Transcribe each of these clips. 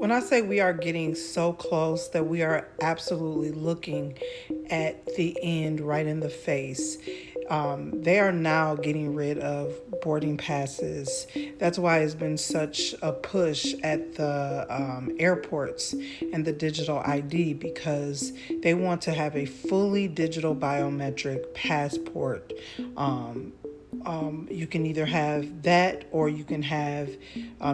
When I say we are getting so close that we are absolutely looking at the end right in the face, they are now getting rid of boarding passes. That's why it's been such a push at the airports and the digital ID, because they want to have a fully digital biometric passport. You can either have that, or you can have,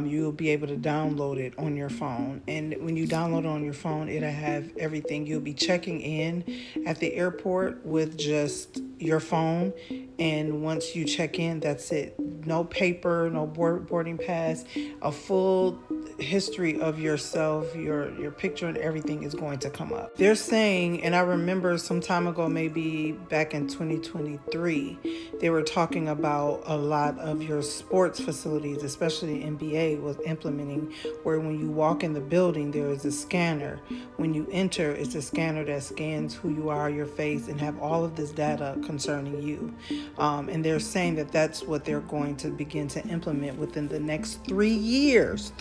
you'll be able to download it on your phone. And when you download it on your phone, it'll have everything. You'll be checking in at the airport with just your phone. And once you check in, that's it. No paper, no boarding pass, a full history of yourself, your picture and everything is going to come up. They're saying, and I remember some time ago, maybe back in 2023, they were talking about a lot of your sports facilities, especially NBA, was implementing where when you walk in the building, there is a scanner. When you enter, it's a scanner that scans who you are, your face, and have all of this data concerning you. And they're saying that that's what they're going to begin to implement within the next 3 years.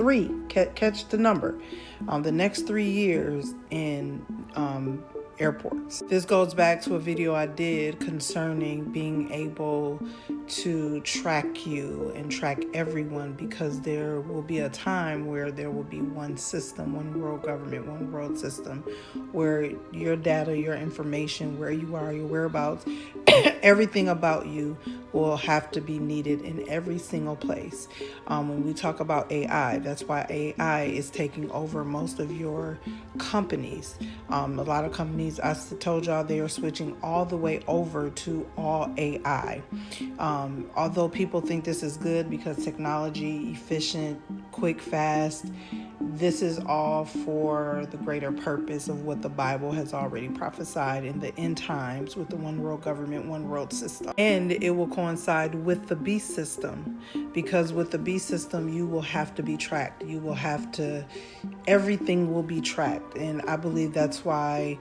Catch the number. The next 3 years in airports. This goes back to a video I did concerning being able to track you and track everyone, because there will be a time where there will be one system, one world government, one world system, where your data, your information, where you are, your whereabouts, everything about you will have to be needed in every single place. When we talk about AI, that's why AI is taking over most of your companies. A lot of companies, I told y'all, they are switching all the way over to all AI. Although people think this is good because technology, efficient, quick, fast, this is all for the greater purpose of what the Bible has already prophesied in the end times with the one world government, one world system. And it will coincide with the beast system, because with the beast system, you will have to be tracked. You will have to, everything will be tracked. And I believe that's why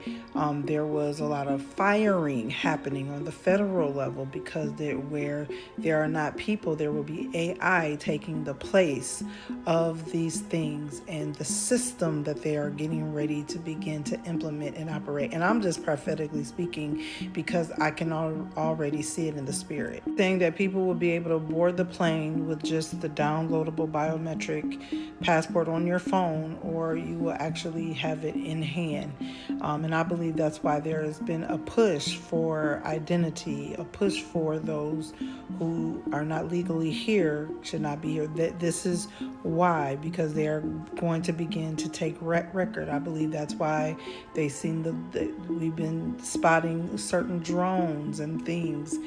there was a lot of firing happening on the federal level, because where there are not people, there will be AI taking the place of these things and the system that they are getting ready to begin to implement and operate. And I'm just prophetically speaking, because I can already see it in the spirit, saying that people will be able to board the plane with just the downloadable biometric passport on your phone, or you will actually have it in hand. And I believe that's why there has been a push for identity, a push for those who are not legally here, should not be here. This is why, because they are going to begin to take record. I believe that's why they've seen we've been spotting certain drones and things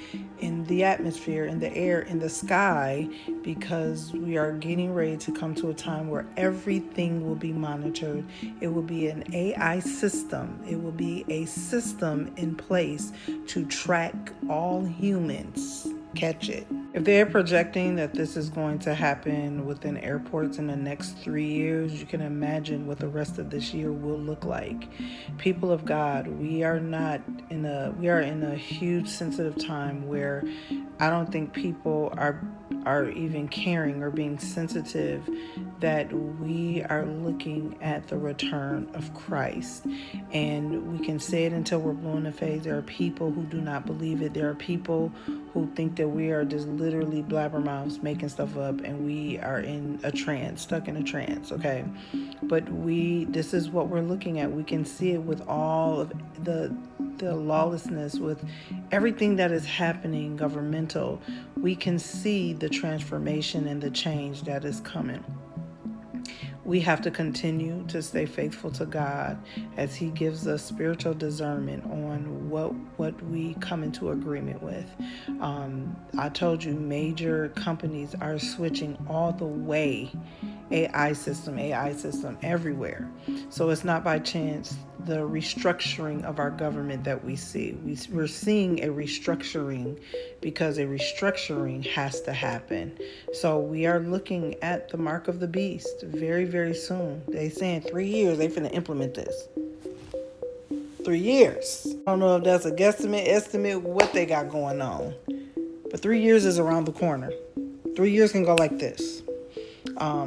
in the atmosphere, in the air, in the sky, because we are getting ready to come to a time where everything will be monitored. It will be an AI system. It will be a system in place to track all humans. Catch it. If they're projecting that this is going to happen within airports in the next 3 years, you can imagine what the rest of this year will look like. People of God, we are in a huge sensitive time where I don't think people are even caring or being sensitive that we are looking at the return of Christ. And we can say it until we're blue in the face. There are people who do not believe it. There are people who think that we are just literally blabbermouths making stuff up, and we are in a trance, stuck in a trance, okay? But this is what we're looking at. We can see it with all of the lawlessness, with everything that is happening governmental. We can see the transformation and the change that is coming. We have to continue to stay faithful to God as He gives us spiritual discernment on what we come into agreement with. I told you, major companies are switching all the way AI system everywhere. So it's not by chance the restructuring of our government that we see. We're seeing a restructuring because a restructuring has to happen. So we are looking at the mark of the beast very, very soon. They saying 3 years they finna implement this. 3 years. I don't know if that's a guesstimate, estimate, what they got going on. But 3 years is around the corner. 3 years can go like this.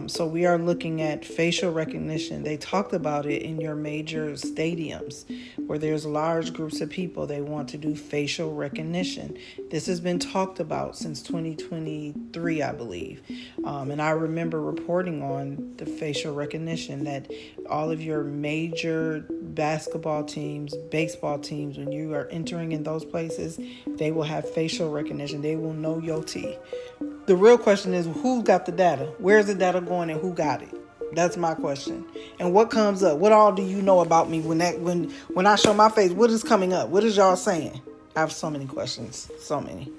So we are looking at facial recognition. They talked about it in your major stadiums where there's large groups of people. They want to do facial recognition. This has been talked about since 2023, I believe. And I remember reporting on the facial recognition that all of your major basketball teams, baseball teams, when you are entering in those places, they will have facial recognition. They will know your T. The real question is, who got the data? Where's the data going and who got it? That's my question. And what comes up? What all do you know about me when I show my face? What is coming up? What is y'all saying? I have so many questions. So many.